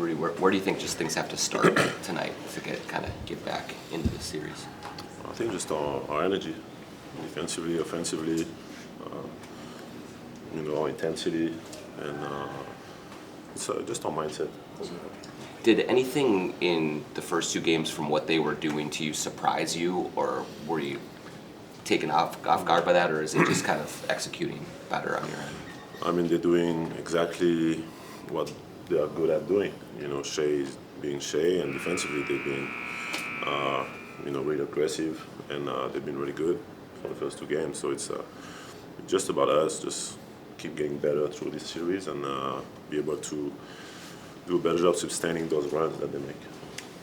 Rudy, where do you think just things have to start tonight to get back into the series? I think just our energy, defensively, offensively, our intensity, and it's just our mindset. Did anything in the first two games from what they were doing to you surprise you, or were you taken off guard by that, or is it just kind of executing better on your end? I mean, they're doing exactly what they are good at doing. Shea is being Shea, and defensively they've been, really aggressive, and they've been really good for the first two games. So it's just about us, just keep getting better through this series and be able to do a better job sustaining those runs that they make.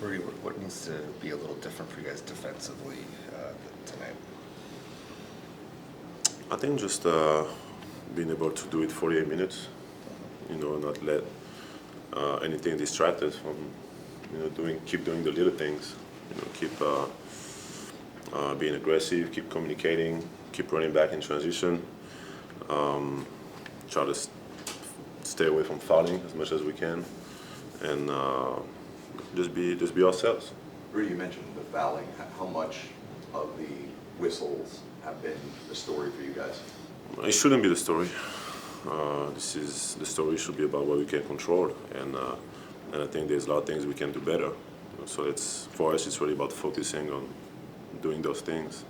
Rudy, what needs to be a little different for you guys defensively tonight? I think just being able to do it 48 minutes, not let anything distract us from, keep doing the little things, keep being aggressive, keep communicating, keep running back in transition, try to stay away from fouling as much as we can, and just be ourselves. Rudy, you mentioned the fouling. How much of the whistles have been the story for you guys? It shouldn't be the story. The story should be about what we can control, and I think there's a lot of things we can do better. So for us, it's really about focusing on doing those things.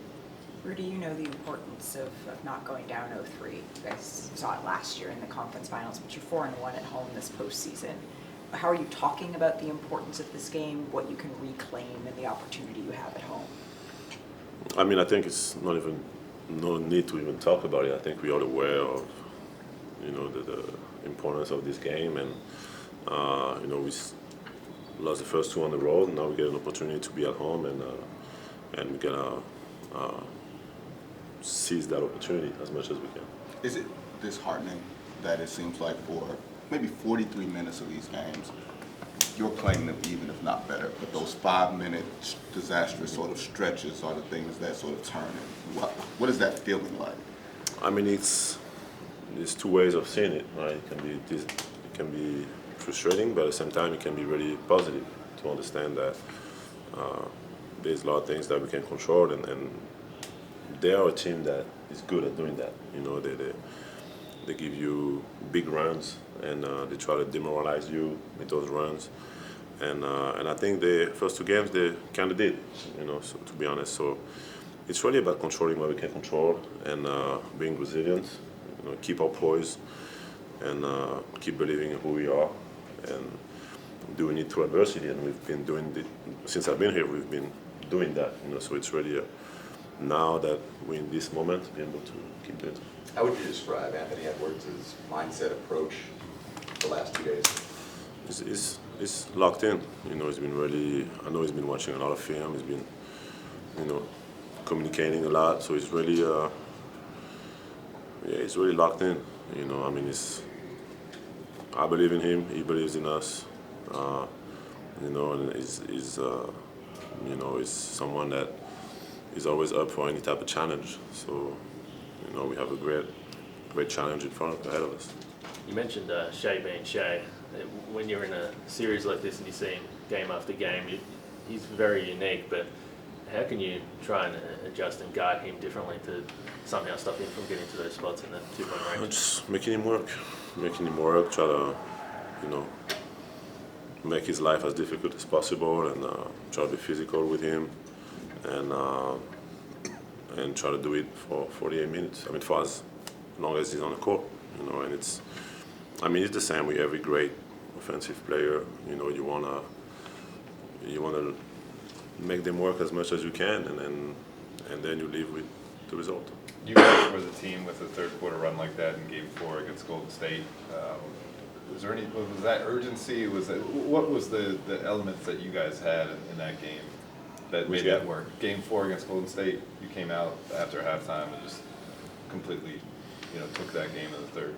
Rudy, you know the importance of not going down 0-3. You guys saw it last year in the conference finals, but you're 4-1 at home this postseason. How are you talking about the importance of this game, what you can reclaim, and the opportunity you have at home? I mean, I think it's no need to even talk about it. I think we are aware of, the importance of this game, and we lost the first two on the road, and now we get an opportunity to be at home, and we're gonna seize that opportunity as much as we can. Is it disheartening that it seems like for maybe 43 minutes of these games, you're playing them even if not better, but those 5-minute disastrous sort of stretches are the things that sort of turn it? What is that feeling like? I mean, there's two ways of seeing it, right? It can be frustrating, but at the same time, it can be really positive to understand that there's a lot of things that we can control, and they are a team that is good at doing that. They give you big runs, and they try to demoralize you with those runs, and I think the first two games they kind of did, so to be honest. So it's really about controlling what we can control and being resilient, keep our poise, and keep believing in who we are, and doing it through adversity. And we've been doing it since I've been here. We've been doing that, so it's really now that we're in this moment, be able to keep doing it. How would you describe Anthony Edwards' mindset approach the last 2 days? He's locked in. He's been really. I know he's been watching a lot of film. He's been, communicating a lot. So he's really, he's really locked in. I mean, I believe in him. He believes in us. And he's someone that is always up for any type of challenge. So, we have a great challenge ahead of us. You mentioned Shea being Shea. When you're in a series like this and you see him game after game, he's very unique, but how can you try and adjust and guide him differently to somehow stop him from getting to those spots in the two-point range? Just making him work, try to, make his life as difficult as possible, and try to be physical with him, and try to do it for 48 minutes. I mean, for as long as he's on the court, and it's the same with every great offensive player. You wanna make them work as much as you can, and then you live with the result. You guys were the team with a third quarter run like that in Game 4 against Golden State. Was that urgency? What was the elements that you guys had in that game that made that work? Game 4 against Golden State, you came out after halftime and just completely, took that game in the third.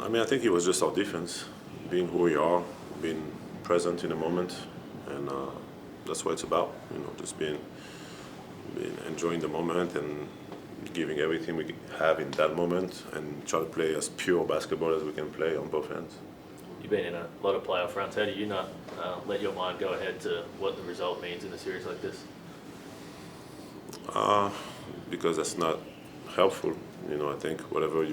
I think it was just our defense, being who we are, being present in the moment, and that's what it's about. Just being enjoying the moment and giving everything we have in that moment, and try to play as pure basketball as we can play on both ends. You've been in a lot of playoff runs. How do you not let your mind go ahead to what the result means in a series like this? Because that's not helpful. I think whatever if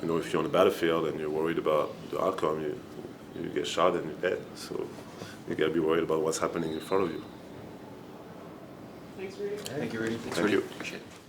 you're on the battlefield and you're worried about the outcome, you get shot in the head. So you gotta be worried about what's happening in front of you. Thanks, Rudy. Thank you. Thank you. Appreciate it.